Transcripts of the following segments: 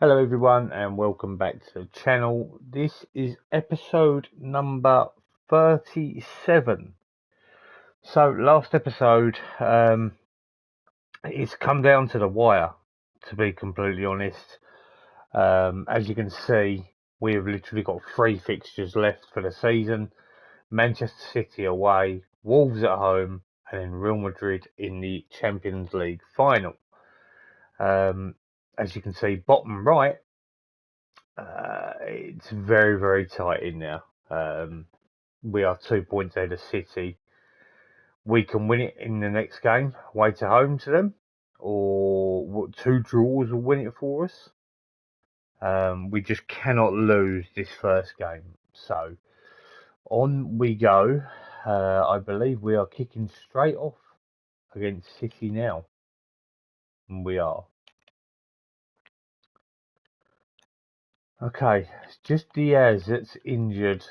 Hello everyone and welcome back to the channel. This is episode number 37. So last episode, it's come down to the wire, to be completely honest. As you can see, we have literally got 3 fixtures left for the season. Manchester City away, Wolves at home, and then Real Madrid in the Champions League final. As you can see, bottom right, it's very, very tight in there. We are 2 points ahead of City. We can win it in the next game, away to home to them, or 2 draws will win it for us. We just cannot lose this first game. So on we go. I believe we are kicking straight off against City now. And we are. Okay, it's just Diaz that's injured.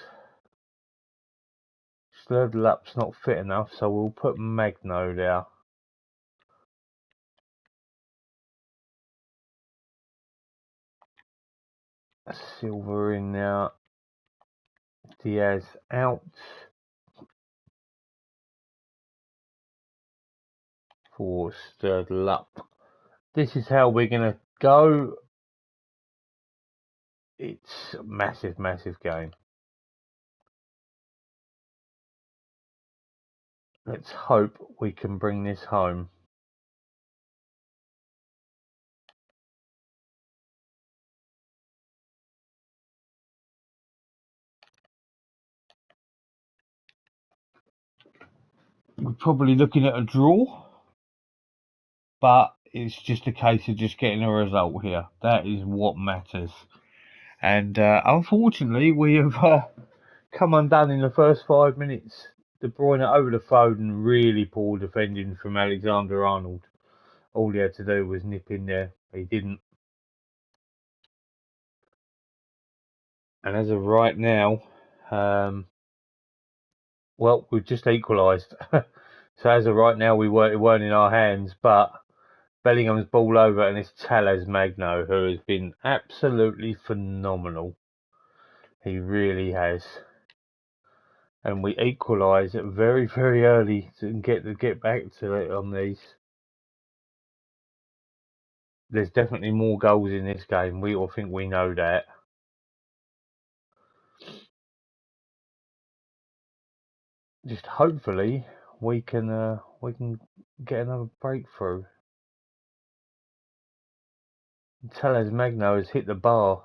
Slurlap's not fit enough, so we'll put Magno there. Silver in there. Diaz out for Sturlup. This is how we're going to go. It's a massive, massive game. Let's hope we can bring this home. We're probably looking at a draw, but it's just a case of just getting a result here. That is what matters. And unfortunately, we have come undone in the first 5 minutes. De Bruyne over the phone and really poor defending from Alexander-Arnold. All he had to do was nip in there. He didn't. And as of right now, well, we've just equalised. So as of right now, it weren't in our hands, but Bellingham's ball over, and it's Telles Magno, who has been absolutely phenomenal. He really has. And we equalise it very, very early to get back to it on these. There's definitely more goals in this game. We all think we know that. Just hopefully we can get another breakthrough. Telles Magno has hit the bar.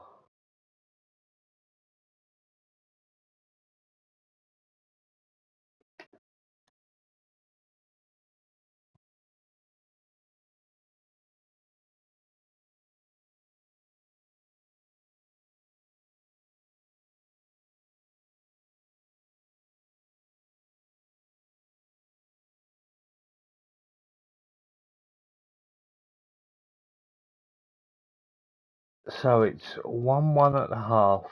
So it's 1-1 at the half.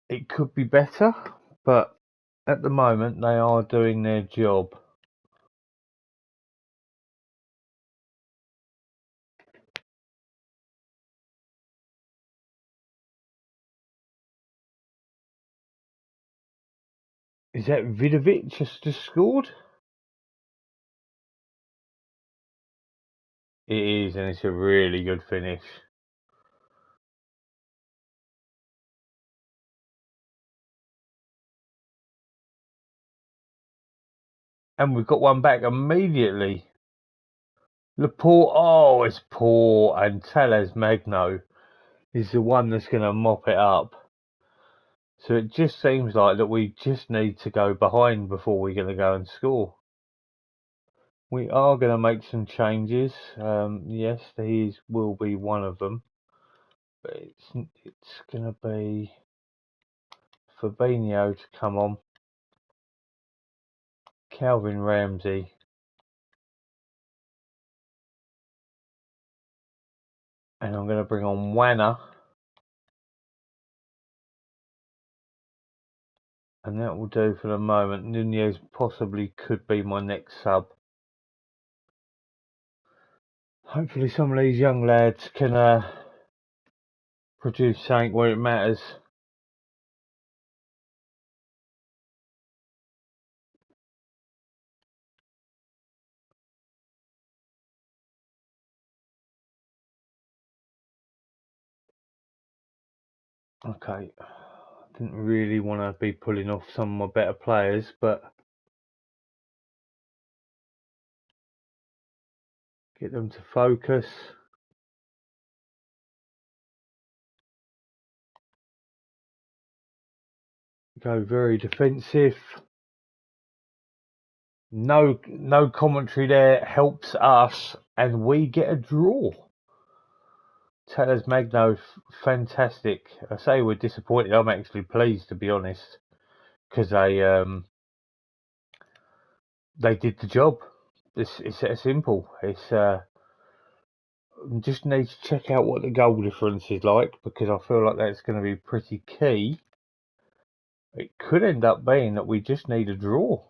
It could be better, but at the moment they are doing their job. Is that Vidovic just scored? It is, and it's a really good finish. And we've got one back immediately. Laporte, oh, it's poor, and Telles Magno is the one that's going to mop it up. So it just seems like that we just need to go behind before we're going to go and score. We are going to make some changes. Yes, these will be one of them. But it's going to be Fabinho to come on. Calvin Ramsey. And I'm going to bring on Wanner. And that will do for the moment. Nunez possibly could be my next sub. Hopefully some of these young lads can produce something where it matters. Okay, didn't really want to be pulling off some of my better players, but get them to focus. Go very defensive. No commentary there helps us, and we get a draw. Tellers Magno, fantastic. I say we're disappointed. I'm actually pleased, to be honest, because they did the job. It's that simple. It's just need to check out what the goal difference is like, because I feel like that's going to be pretty key. It could end up being that we just need a draw.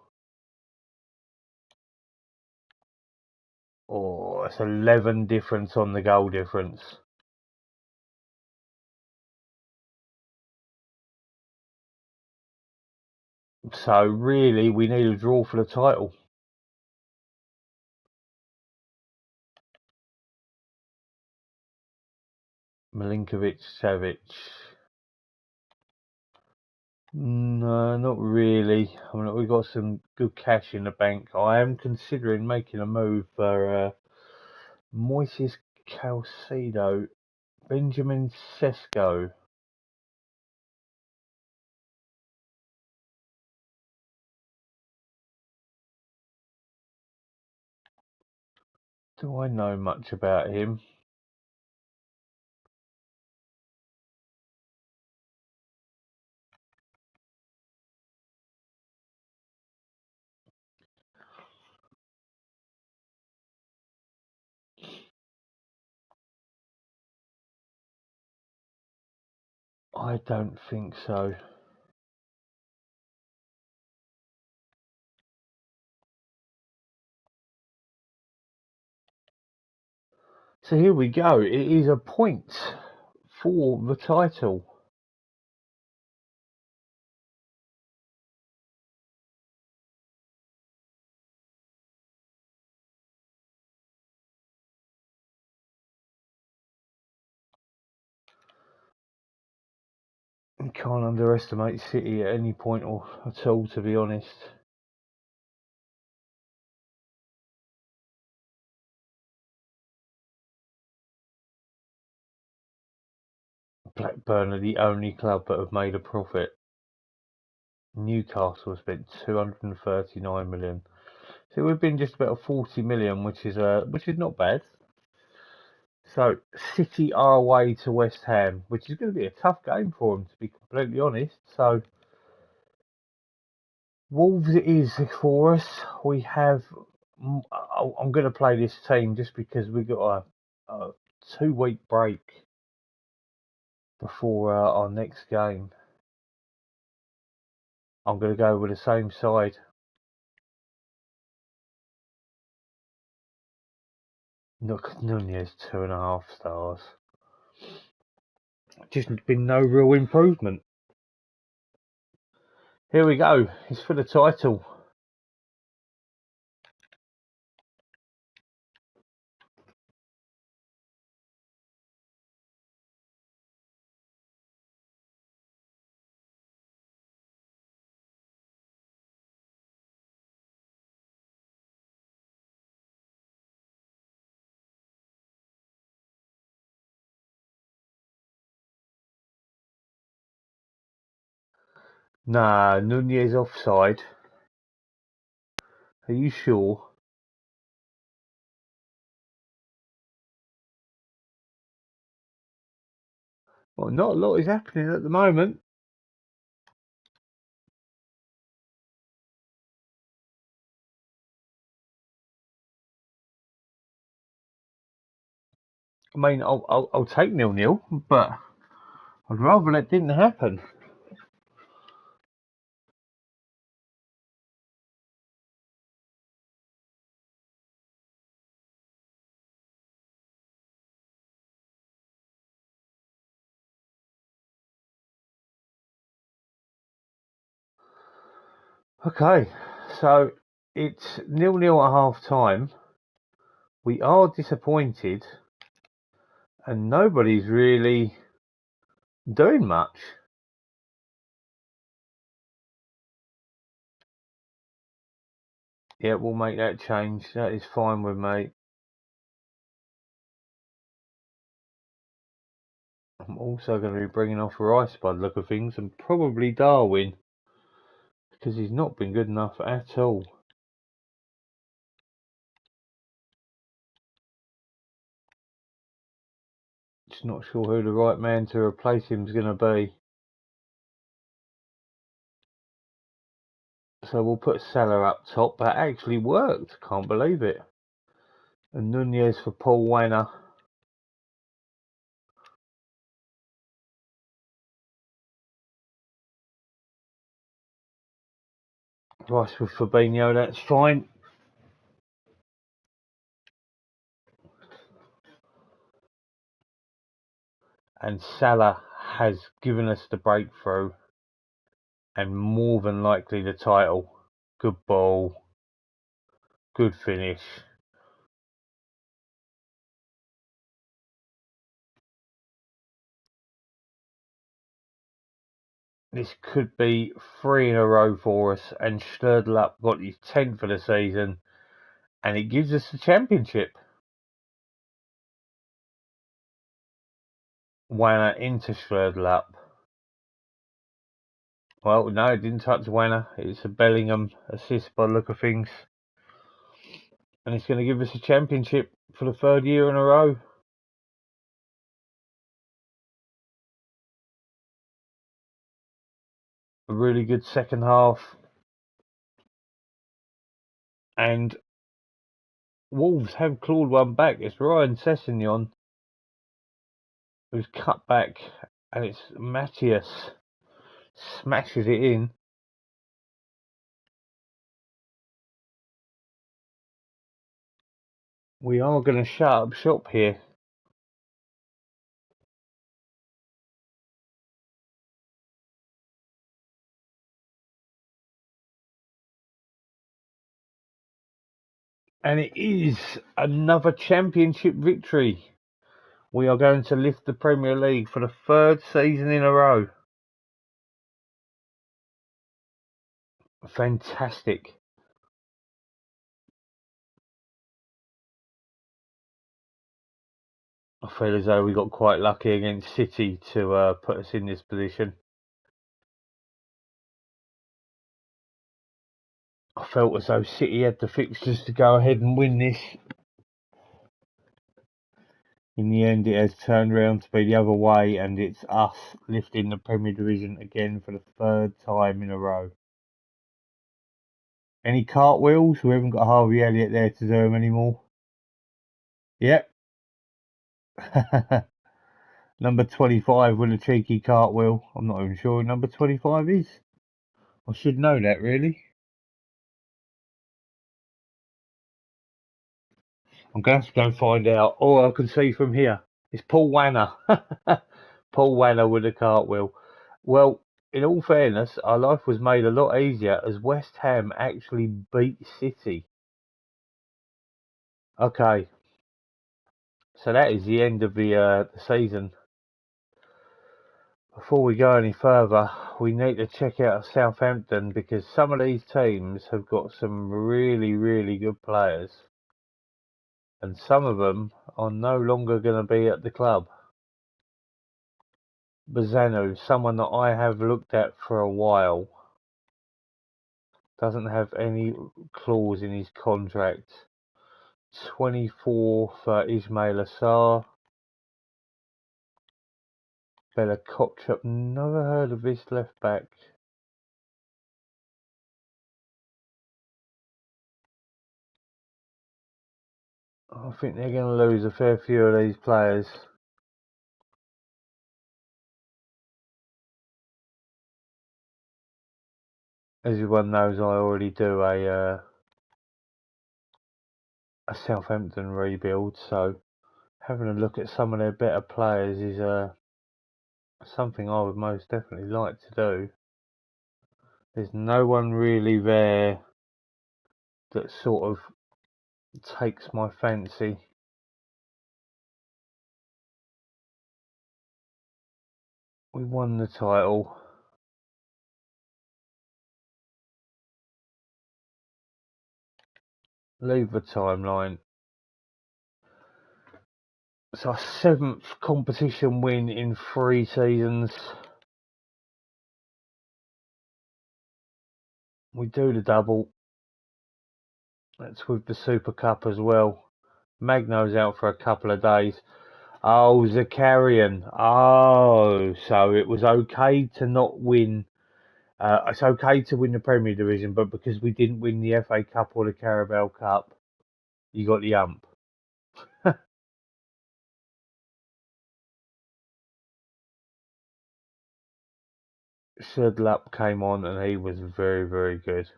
Oh, it's 11 difference on the goal difference. So really, we need a draw for the title. Milinkovic, Savic. No, not really. I mean, we've got some good cash in the bank. I am considering making a move for Moises Calcido, Benjamin Sesko. Do I know much about him? I don't think so. So here we go. It is a point for the title. You can't underestimate City at any point or at all, to be honest. Blackburn are the only club that have made a profit. Newcastle spent 239 million. So we've been just about 40 million, which is not bad. So City are away to West Ham, which is going to be a tough game for them, to be completely honest. So Wolves it is for us. We have. I'm going to play this team just because we've got a 2 week break before our next game. I'm going to go with the same side. Look, Nunez 2.5 stars. Just been no real improvement. Here we go. It's for the title. Nah, Nunez offside. Are you sure? Well, not a lot is happening at the moment. I mean, I'll take 0-0, but I'd rather that didn't happen. Okay, so it's 0-0 at half time. We are disappointed, and nobody's really doing much. Yeah, we'll make that change. That is fine with me. I'm also going to be bringing off Rice by the look of things, and probably Darwin, because he's not been good enough at all. Just not sure who the right man to replace him is going to be. So we'll put Salah up top. That actually worked. Can't believe it. And Nunez for Paul Wanner. Rice with Fabinho. That's fine. And Salah has given us the breakthrough and more than likely the title. Good ball. Good finish. This could be 3 in a row for us, and Sturdle got his 10th for the season, and it gives us the championship. Wanner into Sturdle. Well, no, it didn't touch Wanner. It's a Bellingham assist by the look of things. And it's going to give us a championship for the 3rd year in a row. A really good second half. And Wolves have clawed one back. It's Ryan Sessegnon who's cut back, and it's Matthias smashes it in. We are going to shut up shop here. And it is another championship victory. We are going to lift the Premier League for the 3rd season in a row. Fantastic. I feel as though we got quite lucky against City to put us in this position. I felt as though City had the fixtures to go ahead and win this. In the end, it has turned around to be the other way, and it's us lifting the Premier Division again for the 3rd time in a row. Any cartwheels? We haven't got Harvey Elliott there to do them anymore. Yep. Number 25 with a cheeky cartwheel. I'm not even sure who number 25 is. I should know that, really. I'm going to have to go and find out. All I can see from here is Paul Wanner. Paul Wanner with a cartwheel. Well, in all fairness, our life was made a lot easier as West Ham actually beat City. Okay, so that is the end of the season. Before we go any further, we need to check out Southampton because some of these teams have got some really, really good players. And some of them are no longer going to be at the club. Bazanu, someone that I have looked at for a while, doesn't have any clause in his contract. 24 for Ismail Assar. Bella Kopchuk, never heard of this left back. I think they're going to lose a fair few of these players. As everyone knows, I already do a Southampton rebuild, so having a look at some of their better players is something I would most definitely like to do. There's no one really there that sort of takes my fancy. We won the title. Leave the timeline. It's our 7th competition win in 3 seasons. We do the double. That's with the Super Cup as well. Magno's out for a couple of days. Oh, Zakarian. Oh, so it was okay to not win. It's okay to win the Premier Division, but because we didn't win the FA Cup or the Carabao Cup, you got the ump. Sedlap came on and he was very, very good.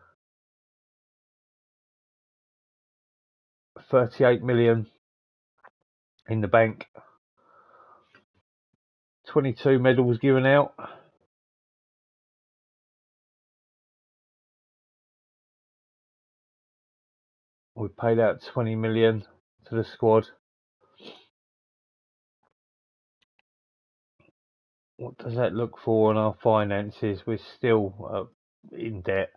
38 million in the bank. 22 medals given out. We paid out 20 million to the squad. What does that look for on our finances? We're still in debt,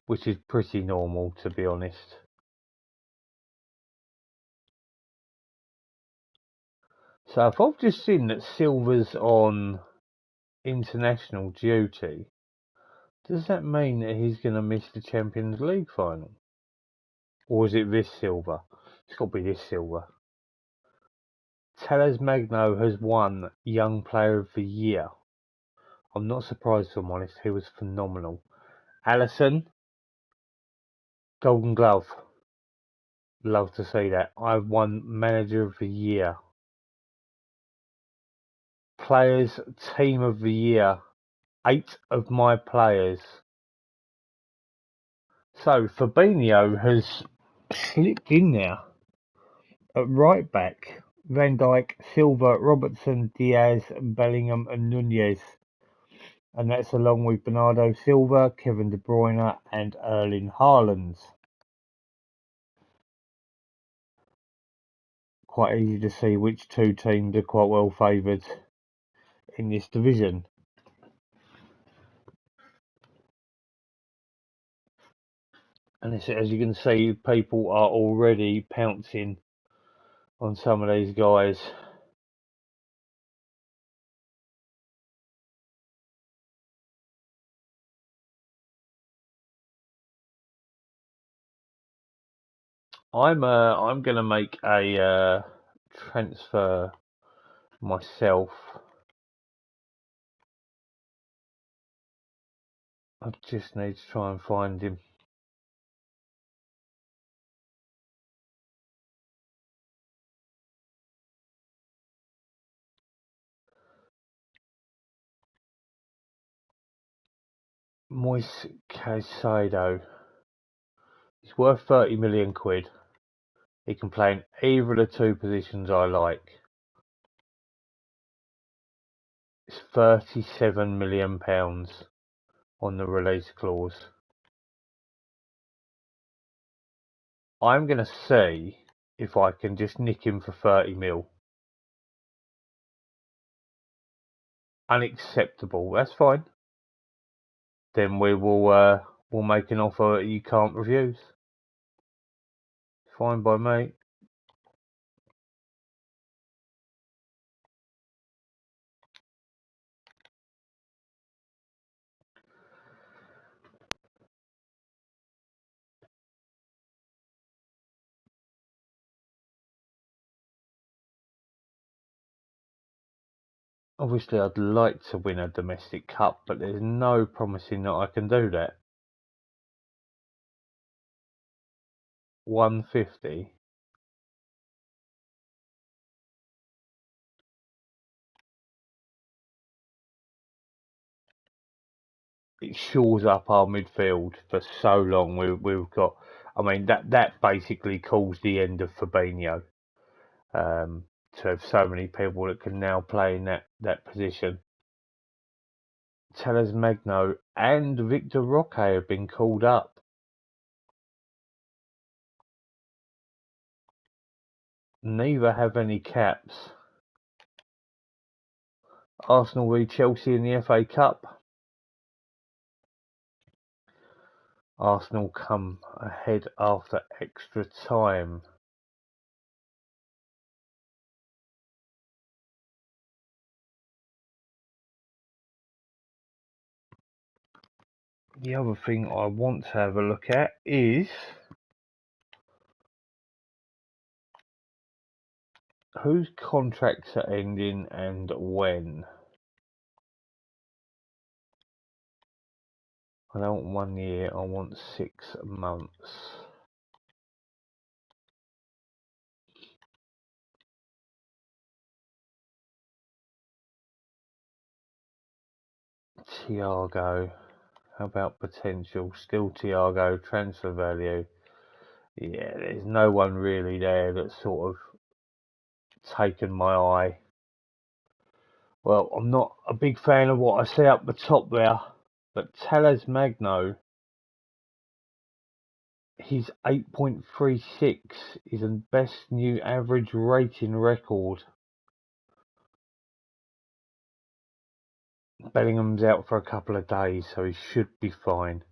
which is pretty normal, to be honest. So if I've just seen that Silver's on international duty, does that mean that he's going to miss the Champions League final? Or is it this Silver? It's got to be this Silver. Tellez Magno has won Young Player of the Year. I'm not surprised, if I'm honest. He was phenomenal. Allison, Golden Glove. Love to see that. I've won Manager of the Year. Players Team of the Year. 8 of my players. So Fabinho has slipped in there at right back. Van Dijk, Silva, Robertson, Diaz, Bellingham and Nunez. And that's along with Bernardo Silva, Kevin De Bruyne and Erling Haaland. Quite easy to see which 2 teams are quite well favoured in this division. And as you can see, people are already pouncing on some of these guys. I'm gonna make a transfer myself. I just need to try and find him. Moise Caicedo. He's worth 30 million quid. He can play in either of the 2 positions I like. It's 37 million pounds on the release clause. I'm going to see if I can just nick him for 30 mil. Unacceptable. That's fine. Then we'll make an offer you can't refuse. Fine by me. Obviously, I'd like to win a domestic cup, but there's no promising that I can do that. 150. It shores up our midfield for so long. We've got. I mean that basically calls the end of Fabinho. To have so many people that can now play in that position. Tellez Magno and Victor Roque have been called up. Neither have any caps. Arsenal v Chelsea in the FA Cup. Arsenal come ahead after extra time. The other thing I want to have a look at is whose contracts are ending and when. I don't want 1 year, I want 6 months. Thiago, how about potential? Still Thiago, transfer value. Yeah, there's no one really there that's sort of taken my eye. Well, I'm not a big fan of what I see up the top there, but Tellez Magno, his 8.36 is the best new average rating record. Bellingham's out for a couple of days, so he should be fine.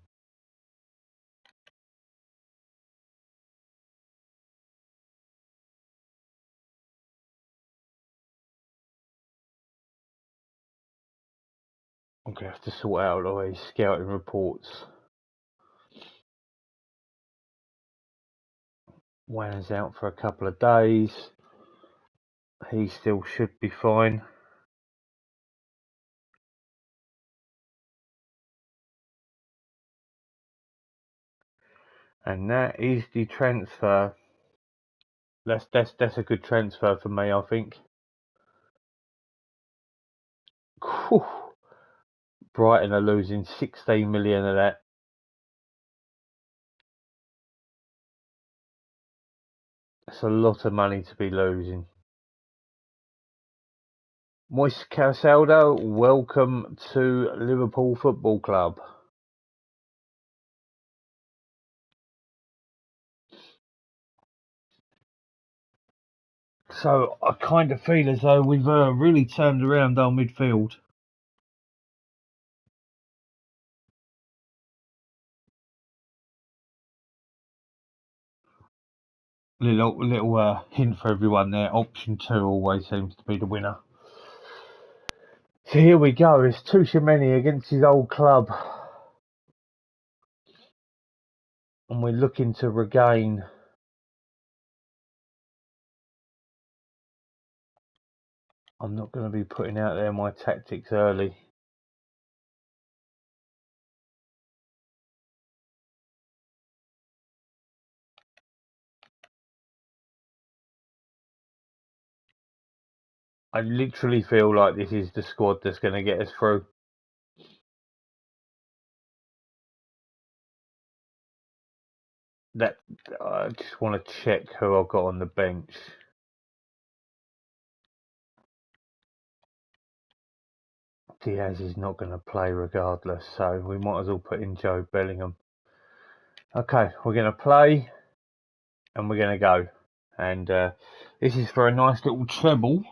I'm going to have to sort out all these scouting reports. Wan's out for a couple of days. He still should be fine. And that is the transfer. That's a good transfer for me, I think. Whew. Brighton are losing 16 million of that. That's a lot of money to be losing. Moise Caicedo, welcome to Liverpool Football Club. So I kind of feel as though we've really turned around our midfield. Little hint for everyone there. Option 2 always seems to be the winner. So here we go. It's Tuchemeni against his old club. And we're looking to regain. I'm not going to be putting out there my tactics early. I literally feel like this is the squad that's going to get us through. That I just want to check who I've got on the bench. Diaz is not going to play regardless, so we might as well put in Joe Bellingham. Okay, we're going to play and we're going to go. And this is for a nice little treble.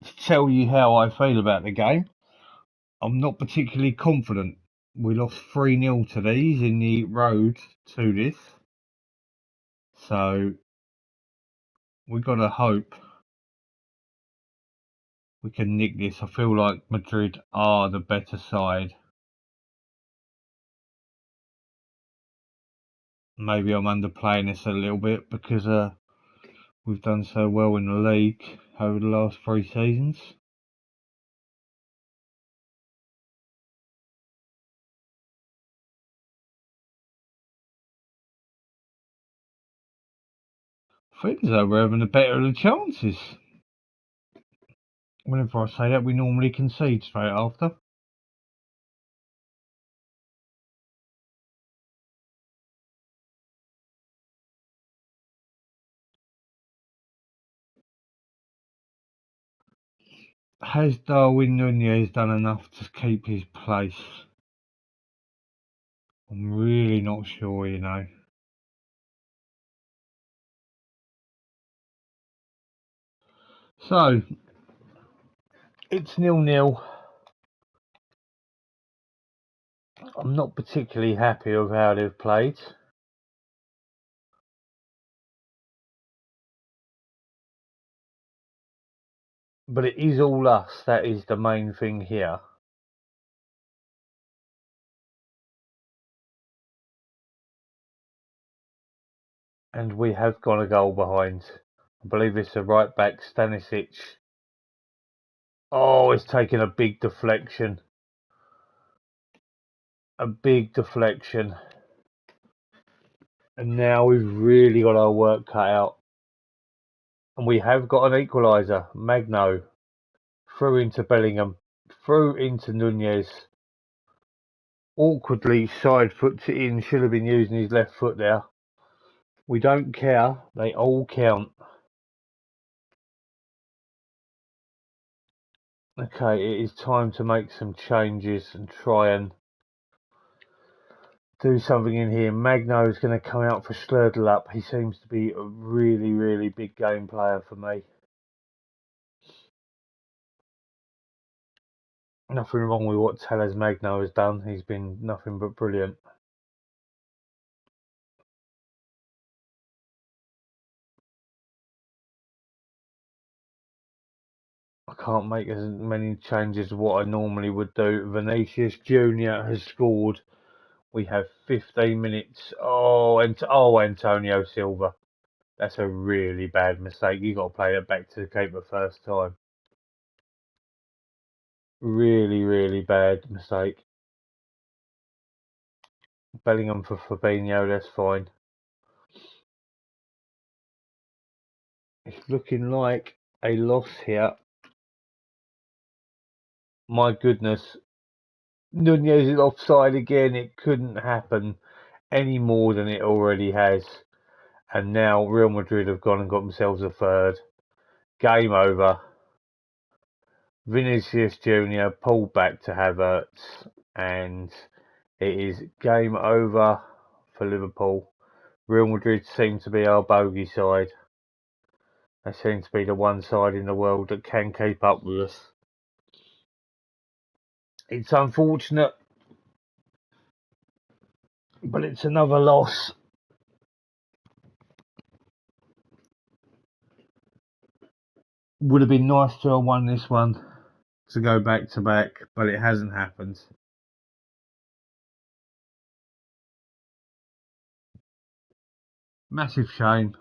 To tell you how I feel about the game, I'm not particularly confident. We lost 3-0 to these in the road to this. So we've got to hope we can nick this. I feel like Madrid are the better side. Maybe I'm underplaying this a little bit because we've done so well in the league over the last 3 seasons. I think as though we're having the better of the chances. Whenever I say that, we normally concede straight after. Has Darwin Nunez done enough to keep his place? I'm really not sure, you know. So, it's 0-0. I'm not particularly happy with how they've played. But it is all us, that is the main thing here. And we have gone a goal behind. I believe it's a right back, Stanisic. Oh, it's taken a big deflection. A big deflection. And now we've really got our work cut out. And we have got an equaliser. Magno. Through into Bellingham. Through into Nunez. Awkwardly side foots it in. Should have been using his left foot there. We don't care. They all count. Okay, it is time to make some changes and try and do something in here. Magno is going to come out for Schledel up. He seems to be a really, really big game player for me. Nothing wrong with what Telles Magno has done. He's been nothing but brilliant. I can't make as many changes as what I normally would do. Vinicius Jr. has scored. We have 15 minutes. Oh, Antonio Silva. That's a really bad mistake. You got to play that back to the keeper first time. Really, really bad mistake. Bellingham for Fabinho, that's fine. It's looking like a loss here. My goodness. Nunez is offside again. It couldn't happen any more than it already has. And now Real Madrid have gone and got themselves a third. Game over. Vinicius Jr. pulled back to Havertz. And it is game over for Liverpool. Real Madrid seem to be our bogey side. They seem to be the one side in the world that can keep up with us. It's unfortunate, but it's another loss. Would have been nice to have won this one to go back to back, but it hasn't happened. Massive shame.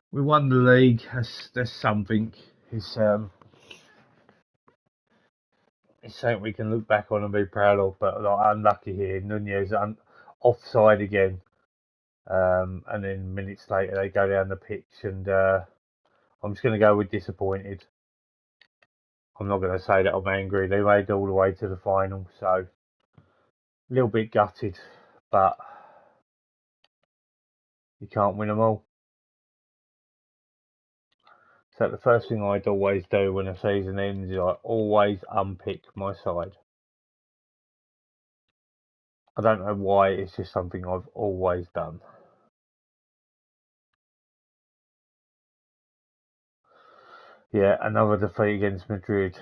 We won the league. That's something. It's something we can look back on and be proud of. But like, unlucky here, Nunez offside again, and then minutes later they go down the pitch, and I'm just going to go with disappointed. I'm not going to say that I'm angry. They made it all the way to the final, so a little bit gutted, but you can't win them all. So the first thing I'd always do when a season ends is I always unpick my side. I don't know why, it's just something I've always done. Yeah, another defeat against Madrid.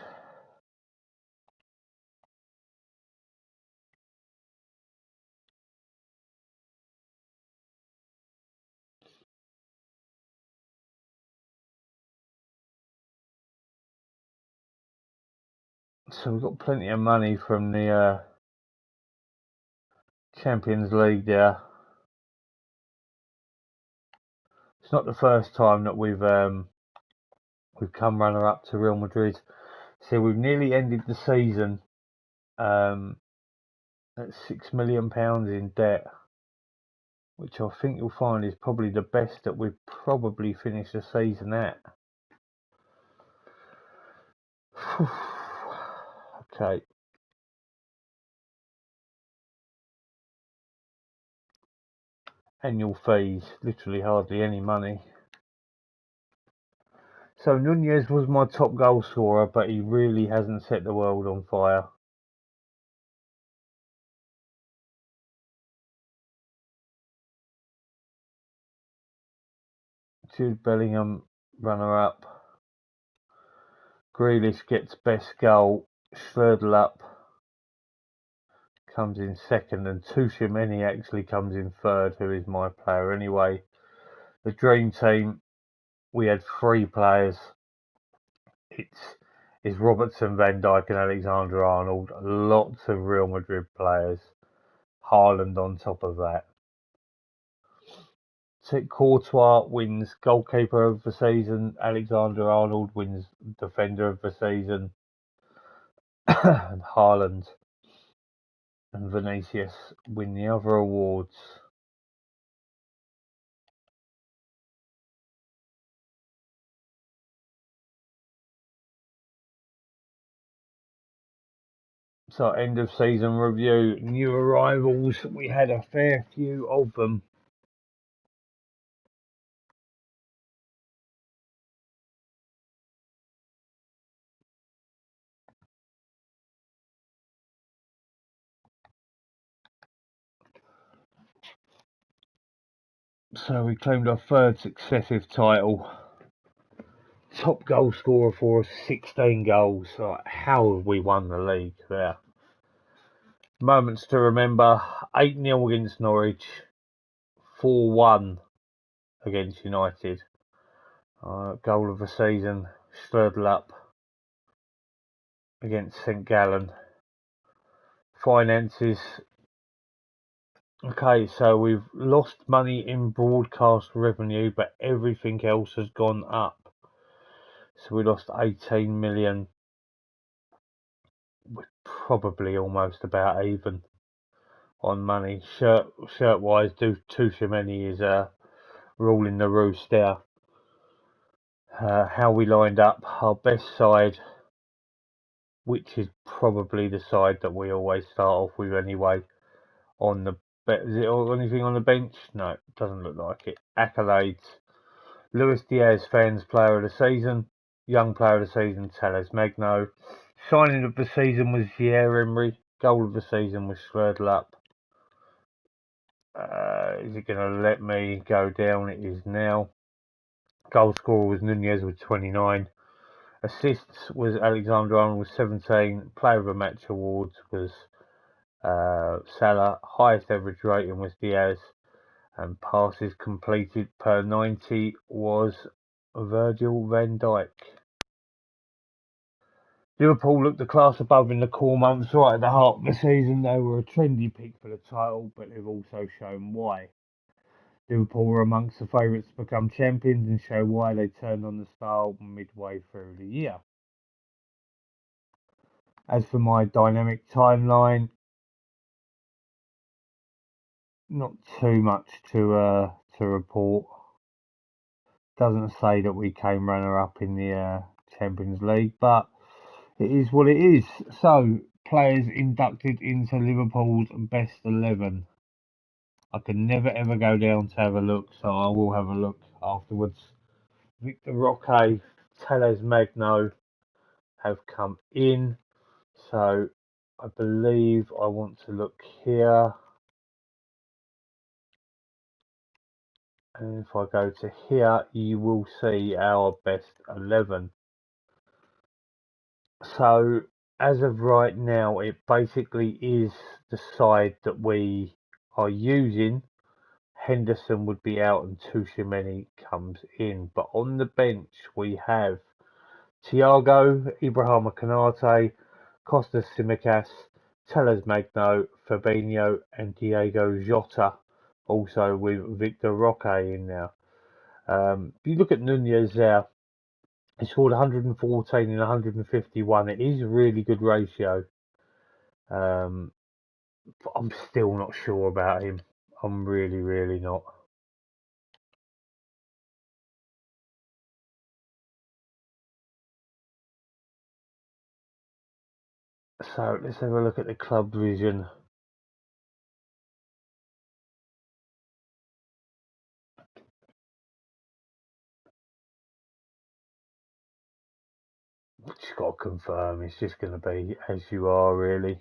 So we've got plenty of money from the Champions League there. It's not the first time that we've come runner up to Real Madrid. So we've nearly ended the season at £6 million in debt, which I think you'll find is probably the best that we've probably finished the season at. Okay. annual fees, literally hardly any money. So Nunez was my top goal scorer, but he really hasn't set the world on fire. Jude Bellingham, runner-up. Grealish gets best goal. Schwerdl comes in second, and Tuchemeni actually comes in third, who is my player anyway. The dream team, we had three players. It's Robertson, Van Dijk, and Alexander-Arnold. Lots of Real Madrid players. Haaland on top of that. Courtois wins goalkeeper of the season. Alexander-Arnold wins defender of the season. And Haaland and Vinicius win the other awards. So end of season review, new arrivals, we had a fair few of them. So we claimed our third successive title. Top goal scorer for us, 16 goals. How have we won the league there? Moments to remember, 8-0 against Norwich, 4-1 against United. Goal of the season, Schwerdl against St Gallen. Finances. Okay, so we've lost money in broadcast revenue, but everything else has gone up. So we lost 18 million. We're probably almost about even on money. Shirt wise, Tuchemeni is ruling the roost there. How we lined up, our best side, which is probably the side that we always start off with anyway. On the is it anything on the bench? No, it doesn't look like it. Accolades: Luis Diaz, fans player of the season. Young player of the season, Telles Magno. Signing of the season was Thierry Emery. Goal of the season was Schwerdl. Is it going to let me go down? It is now. Goal scorer was Nunez with 29. Assists was Alexander-Arnold with 17. Player of the match awards was Salah. Highest average rating was Diaz. And passes completed per 90 was Virgil van Dijk. Liverpool looked a class above in the core months, right at the heart of the season. They were a trendy pick for the title, but they've also shown why. Liverpool were amongst the favourites to become champions and show why they turned on the style midway through the year. As for my dynamic timeline, not too much to report. Doesn't say that we came runner-up in the Champions League, but it is what it is. So, players inducted into Liverpool's best 11. I can never ever go down to have a look, so I will have a look afterwards. Victor Roque, Telles Magno have come in. So I believe I want to look here. And if I go to here, you will see our best 11. So as of right now, it basically is the side that we are using. Henderson would be out and Tuchemeni comes in. But on the bench, we have Thiago, Ibrahima Konate, Costas Tsimikas, Telles Magno, Fabinho and Diego Jota, also with Victor Roque in now. If you look at Nunez there, he scored 114 and 151. It is a really good ratio. But I'm still not sure about him. I'm really, really not. So let's have a look at the club vision. Just got to confirm. It's just going to be as you are, really.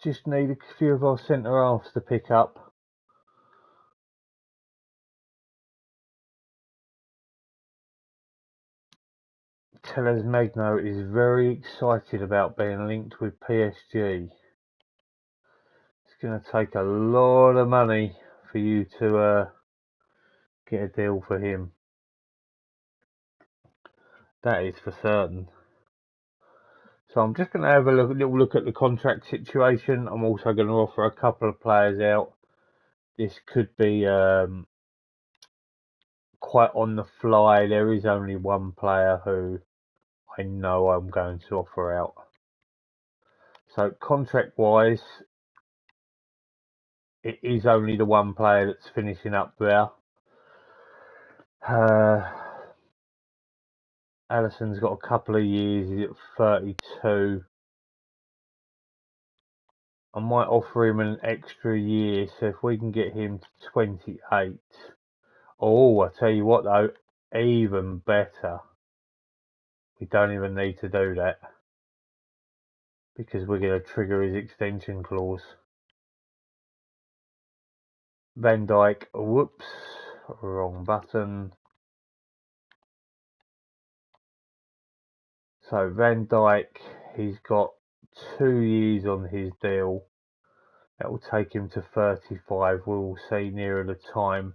Just need a few of our centre halves to pick up. Tellez Magno is very excited about being linked with PSG. It's going to take a lot of money for you to get a deal for him. That is for certain. So I'm just going to have a little look at the contract situation. I'm also going to offer a couple of players out. This could be quite on the fly. There is only one player who I know I'm going to offer out. So contract wise, it is only the one player that's finishing up there. Alisson's got a couple of years. He's at 32. I might offer him an extra year. So if we can get him to 28. Oh, I tell you what though, even better. We don't even need to do that because we're going to trigger his extension clause. Van Dijk, whoops, wrong button. So Van Dijk, he's got 2 years on his deal. That will take him to 35. We'll see nearer the time.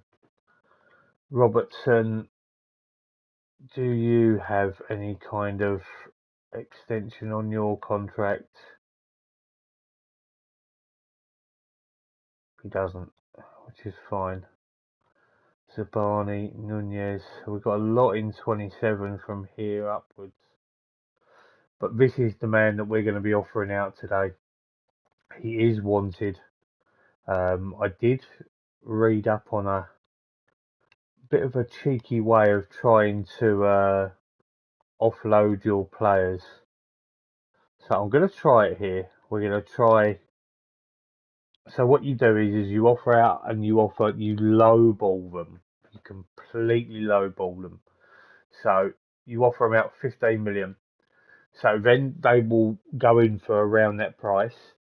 Robertson, do you have any kind of extension on your contract? He doesn't, which is fine. Zabani, Nunez. We've got a lot in 27 from here upwards. But this is the man that we're going to be offering out today. He is wanted. I did read up on a bit of a cheeky way of trying to offload your players. So I'm going to try it here. We're going to try. So what you do is you offer out and you lowball them. You completely lowball them. So you offer them out 15 million. So then they will go in for around that price.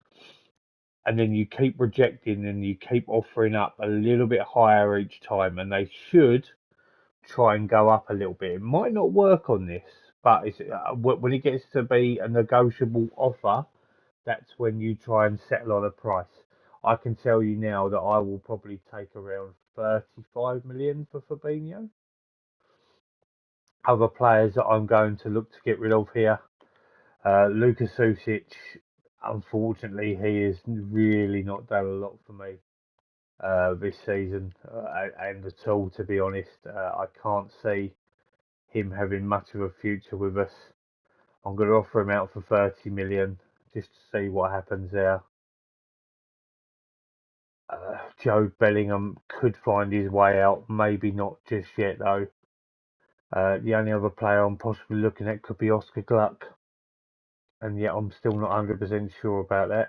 And then you keep rejecting and you keep offering up a little bit higher each time. And they should try and go up a little bit. It might not work on this, but when it gets to be a negotiable offer, that's when you try and settle on a price. I can tell you now that I will probably take around 35 million for Fabinho. Other players that I'm going to look to get rid of here, Luka Susic. Unfortunately, he has really not done a lot for me this season, and at all, to be honest. I can't see him having much of a future with us. I'm going to offer him out for 30 million just to see what happens there. Joe Bellingham could find his way out, maybe not just yet though. The only other player I'm possibly looking at could be Oscar Gluck, and yet I'm still not 100% sure about that.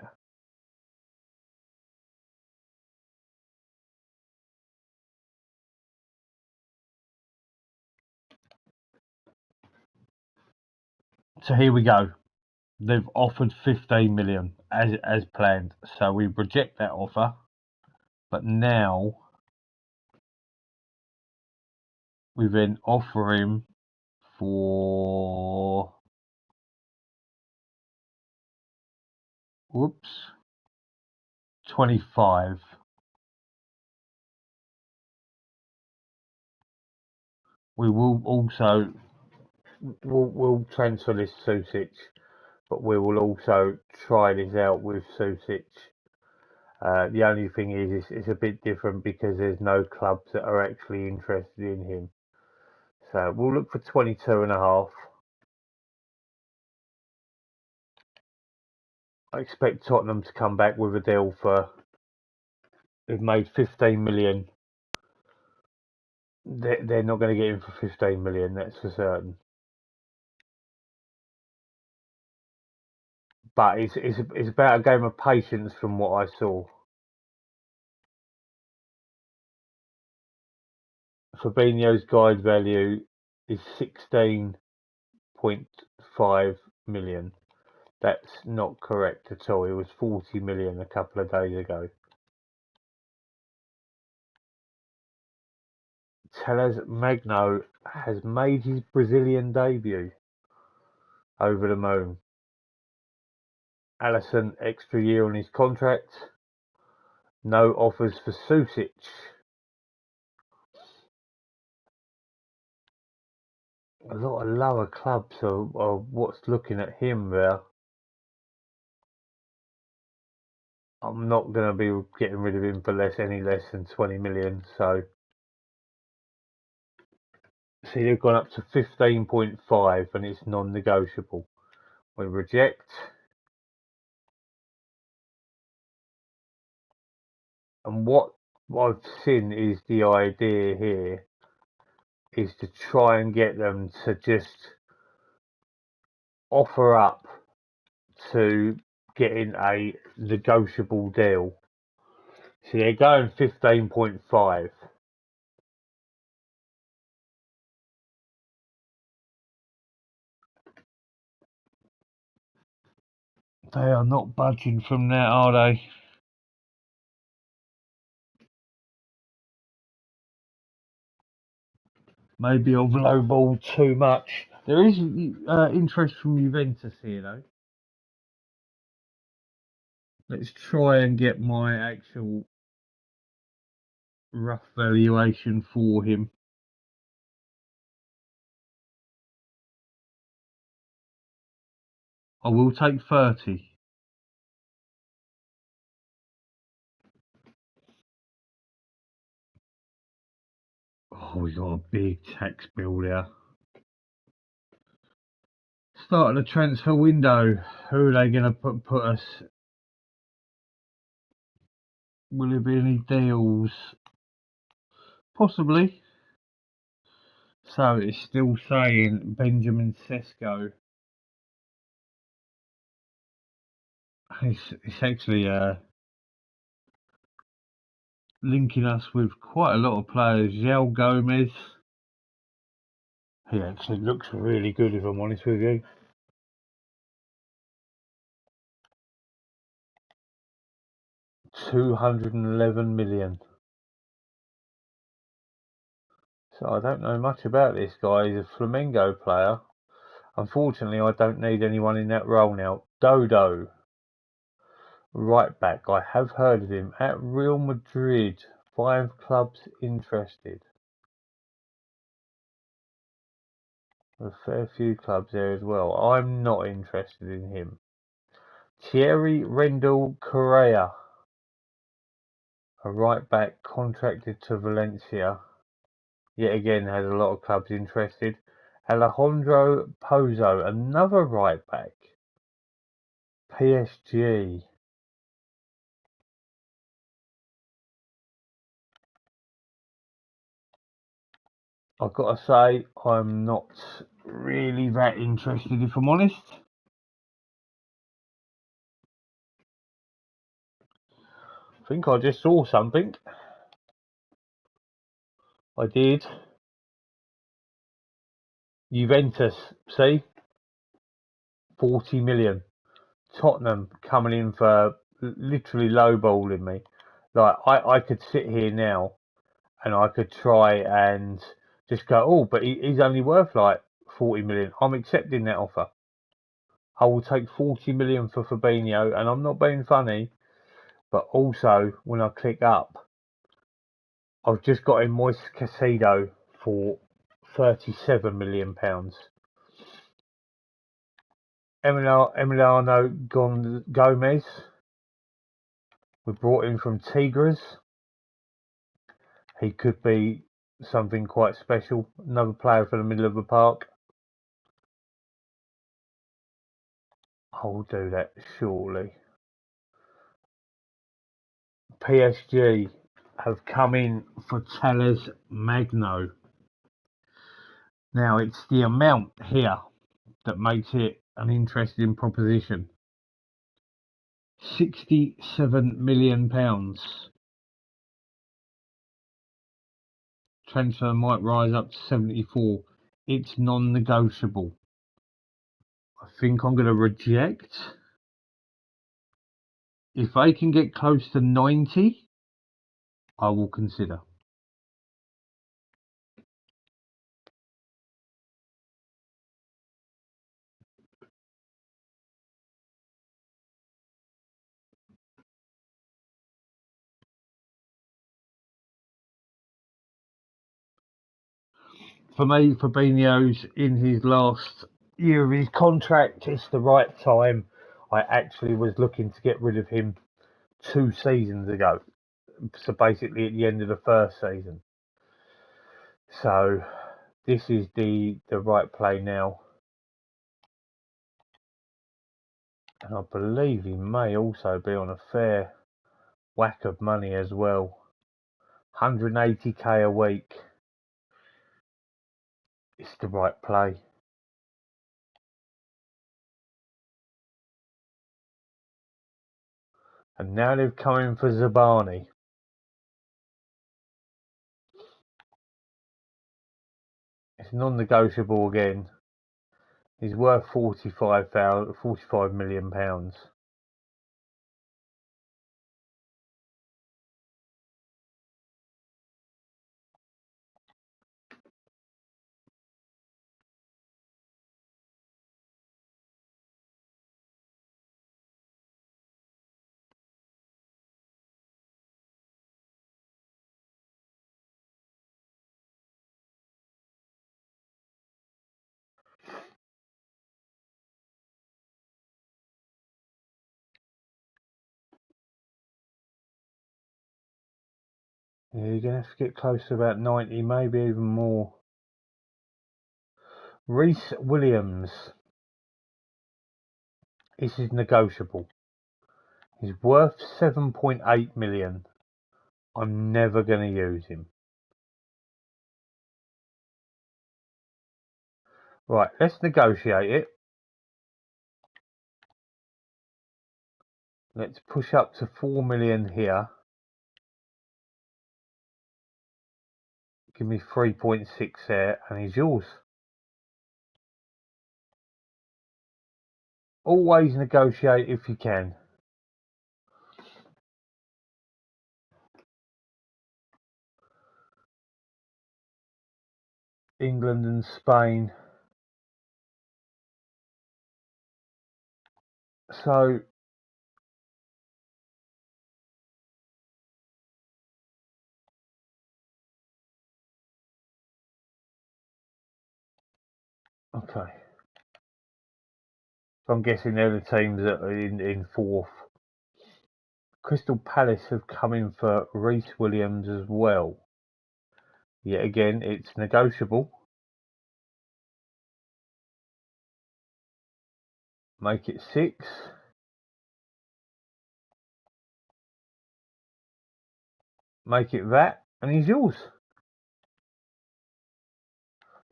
So here we go. They've offered 15 million as planned, so we reject that offer. But now we then offer him for 25. We will also we'll transfer this Susic, but we will also try this out with Susic. The only thing is it's a bit different because there's no clubs that are actually interested in him. So we'll look for 22.5. I expect Tottenham to come back with a deal for. They've made 15 million. They're not going to get him for 15 million. That's for certain. But it's about a game of patience from what I saw. Fabinho's guide value is 16.5 million. That's not correct at all. It was 40 million a couple of days ago. Telles Magno has made his Brazilian debut. Over the moon. Alisson extra year on his contract. No offers for Susic. A lot of lower clubs are what's looking at him there. I'm not going to be getting rid of him for any less than 20 million. So, see, they've gone up to 15.5 and it's non-negotiable. We reject. And what I've seen is the idea here is to try and get them to just offer up to getting a negotiable deal. So they're going 15.5. They are not budging from that, are they? Maybe I've lowballed too much. There is interest from Juventus here, though. Let's try and get my actual rough valuation for him. I will take 30. Oh, we got a big tax bill there. Start of the transfer window. Who are they going to put us? Will there be any deals? Possibly. So it's still saying Benjamin Sesko. It's actually linking us with quite a lot of players. João Gomez. He actually looks really good, if I'm honest with you. $211 million. So I don't know much about this guy. He's a Flamengo player. Unfortunately, I don't need anyone in that role now. Dodo. Right back. I have heard of him at Real Madrid. 5 clubs interested. A fair few clubs there as well. I'm not interested in him. Thierry Rendell Correa. A right back contracted to Valencia. Yet again has a lot of clubs interested. Alejandro Pozo, another right back. PSG. I've got to say, I'm not really that interested, if I'm honest. I think I just saw something. I did. Juventus, see? 40 million. Tottenham coming in for literally lowballing me. Like, I could sit here now and I could try and just go, oh, but he's only worth like 40 million. I'm accepting that offer. I will take 40 million for Fabinho, and I'm not being funny, but also when I click up, I've just got in Moise Caicedo for £37 million. Emiliano Gomez, we brought in from Tigres. He could be something quite special. Another player for the middle of the park. I will do that shortly. PSG have come in for Telles Magno. Now it's the amount here that makes it an interesting proposition. £67 million. transfer might rise up to 74. It's non-negotiable. I think I'm going to reject. If they can get close to 90, I will consider. For me, Fabinho's in his last year of his contract. It's the right time. I actually was looking to get rid of him 2 seasons ago. So basically at the end of the first season. So this is the right play now. And I believe he may also be on a fair whack of money as well. 180k a week. It's the right play. And now they've come in for Zabani. It's non-negotiable again. He's worth 45 million pounds. Yeah, you're gonna have to get close to about 90, maybe even more. Reece Williams. This is negotiable. He's worth 7.8 million. I'm never going to use him. Right, let's negotiate it. Let's push up to 4 million here. Give me 3.6 there, and he's yours. Always negotiate if you can. England and Spain. So okay. So I'm guessing they're the teams that are in fourth. Crystal Palace have come in for Reece Williams as well. Yet again, it's negotiable. Make it 6. Make it that, and he's yours.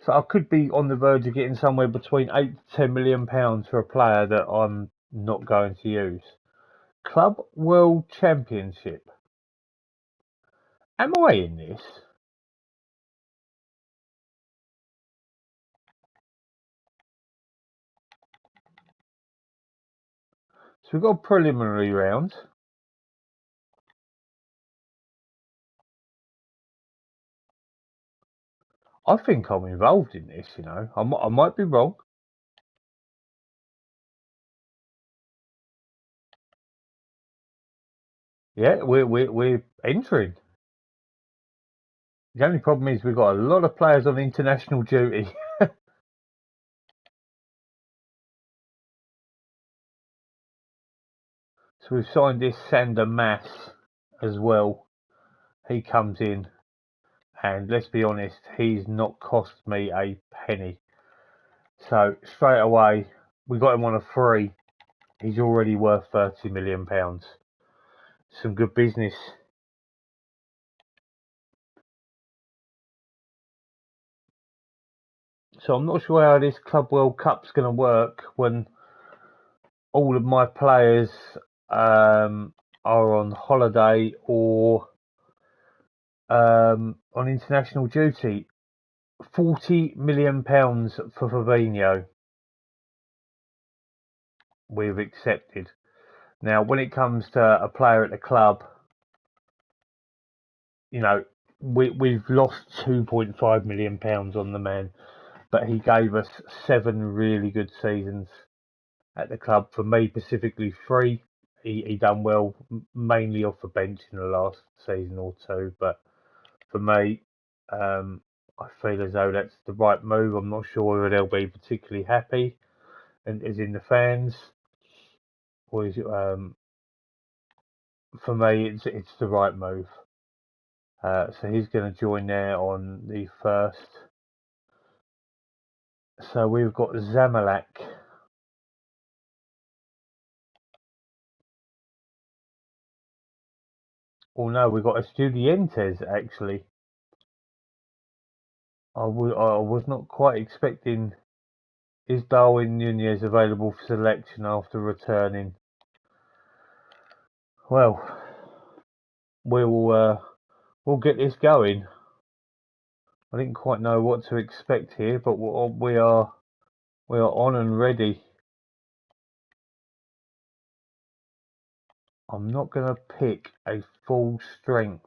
So I could be on the verge of getting somewhere between 8 to 10 million pounds for a player that I'm not going to use. Club World Championship. Am I in this? So we've got a preliminary round. I think I'm involved in this, you know. I might be wrong. Yeah, we're entering. The only problem is we've got a lot of players on international duty. So we've signed this Sander Mass as well. He comes in, and let's be honest, he's not cost me a penny. So straight away, we got him on a free. He's already worth 30 million pounds. Some good business. So I'm not sure how this Club World Cup's going to work when all of my players are on holiday or on international duty. £40 million for Fabinho. We've accepted. Now, when it comes to a player at the club, you know, we've lost £2.5 million on the man, but he gave us 7 really good seasons at the club. For me, specifically 3. He done well, mainly off the bench in the last season or two. But for me, I feel as though that's the right move. I'm not sure whether they'll be particularly happy, and as in the fans, or is it, for me, it's the right move. So he's going to join there on the 1st. So we've got Zamalek. Oh no, we've got Estudiantes actually. I was not quite expecting. Is Darwin Nunez available for selection after returning? Well, we'll get this going. I didn't quite know what to expect here, but we are on and ready. I'm not going to pick a full strength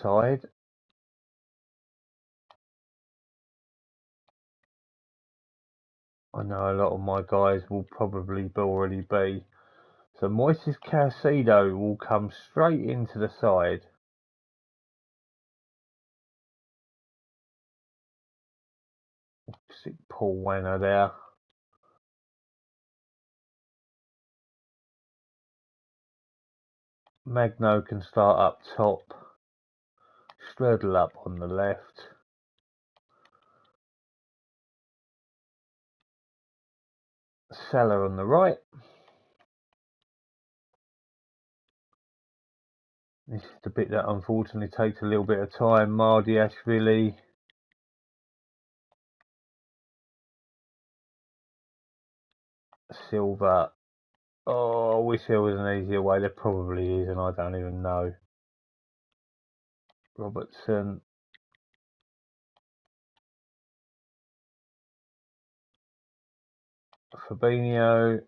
side. I know a lot of my guys will probably already be. So Moises Caicedo will come straight into the side. Stick Paul Wanner there. Magno can start up top. Strudel up on the left. Salah on the right. This is the bit that unfortunately takes a little bit of time. Mardiashvili. Silva. Oh, I wish there was an easier way. There probably is, and I don't even know. Robertson. Fabinho.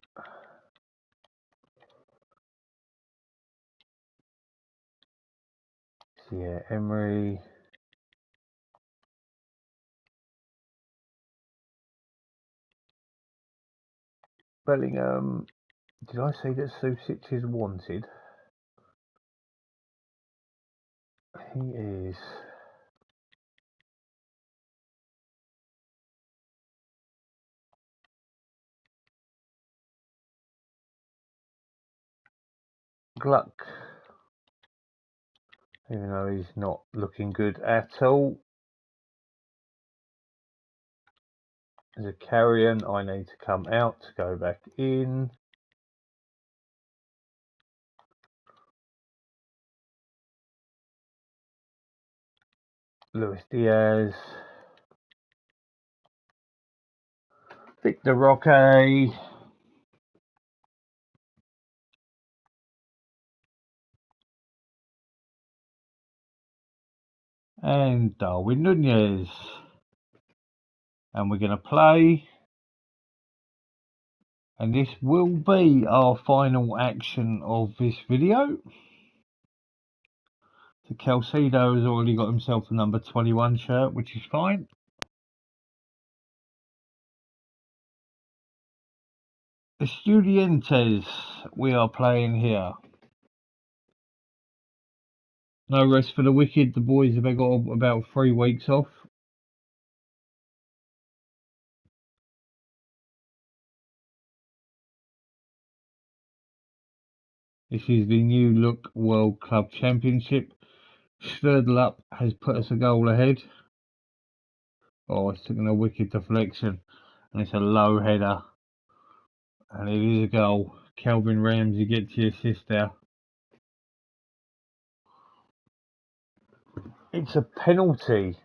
Yeah, Emery. Bellingham. Did I say that Susic is wanted? He is. Gluck. Even though he's not looking good at all. As a carrion, I need to come out to go back in. Luis Diaz. Victor Roque. And Darwin Nunez. And we're going to play. And this will be our final action of this video. So Caicedo has already got himself a number 21 shirt, which is fine. Estudiantes, we are playing here. No rest for the wicked. The boys have got about 3 weeks off. This is the new look World Club Championship. Strudel up has put us a goal ahead. Oh, it's taken a wicked deflection. And it's a low header. And it is a goal. Calvin Ramsey gets the assist there. It's a penalty.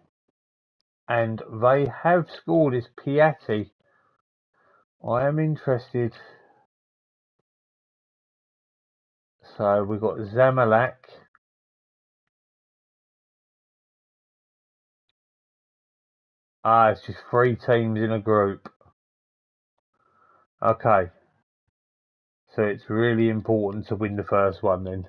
And they have scored. It's Piatti. I am interested So we've got Zamalek. It's just 3 teams in a group. Okay. So it's really important to win the first one then.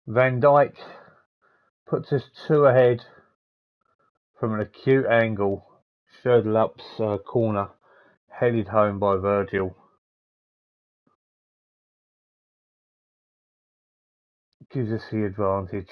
Van Dijk puts us 2 ahead from an acute angle. Schürrleup's corner, headed home by Virgil. Gives us the advantage.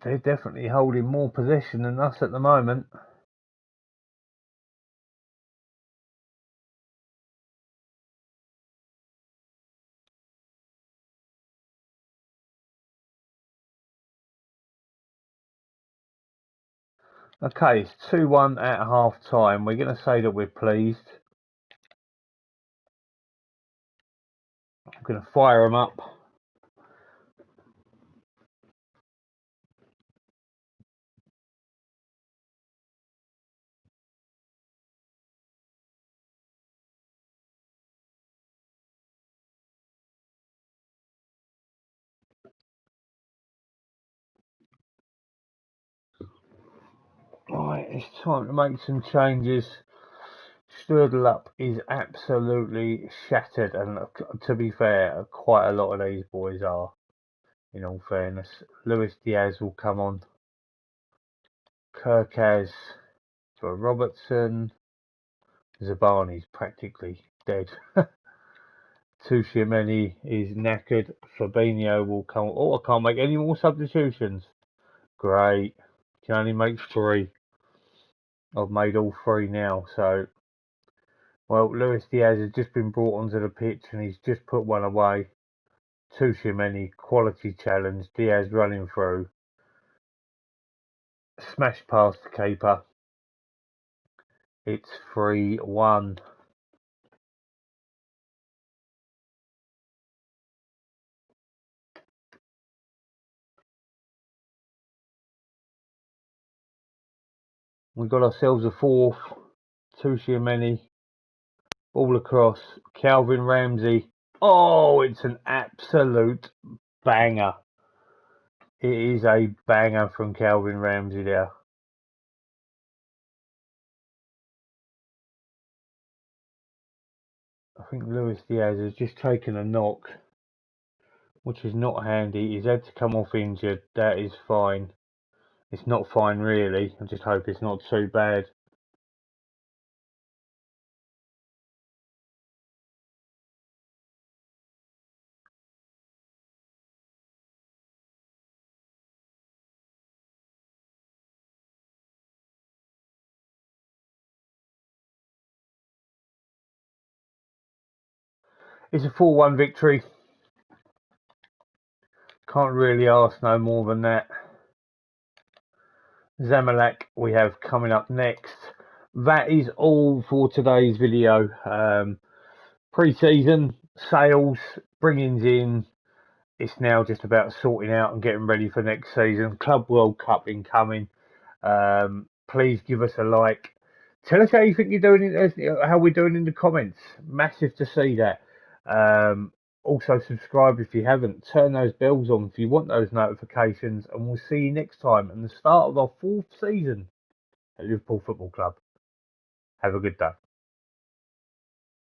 They're definitely holding more possession than us at the moment. Okay, it's 2-1 at half time. We're going to say that we're pleased. I'm going to fire them up. Right, it's time to make some changes. Schürrleup is absolutely shattered, and to be fair, quite a lot of these boys are, in all fairness. Luis Diaz will come on. Kirkaz for Robertson. Zabani's practically dead. Tuchemeni is knackered. Fabinho will come. Oh, I can't make any more substitutions. Great. Can only make 3. I've made all 3 now, so. Well, Luis Diaz has just been brought onto the pitch and he's just put one away. Tuchemeni, quality challenge. Diaz running through. Smash past the keeper. It's 3-1. We got ourselves a 4th. Tuchemeni. All across. Calvin Ramsey. Oh, it's an absolute banger. It is a banger from Calvin Ramsey there. I think Luis Diaz has just taken a knock, which is not handy. He's had to come off injured. That is fine. It's not fine, really. I just hope it's not too bad. It's a 4-1 victory. Can't really ask no more than that. Zamalek we have coming up next. That is all for today's video. Pre-season, sales, bringings in. It's now just about sorting out and getting ready for next season. Club World Cup incoming. Please give us a like. Tell us how you think you're doing, how we're doing in the comments. Massive to see that. Also subscribe if you haven't. Turn those bells on if you want those notifications, and we'll see you next time at the start of our 4th season at Liverpool Football Club. Have a good day.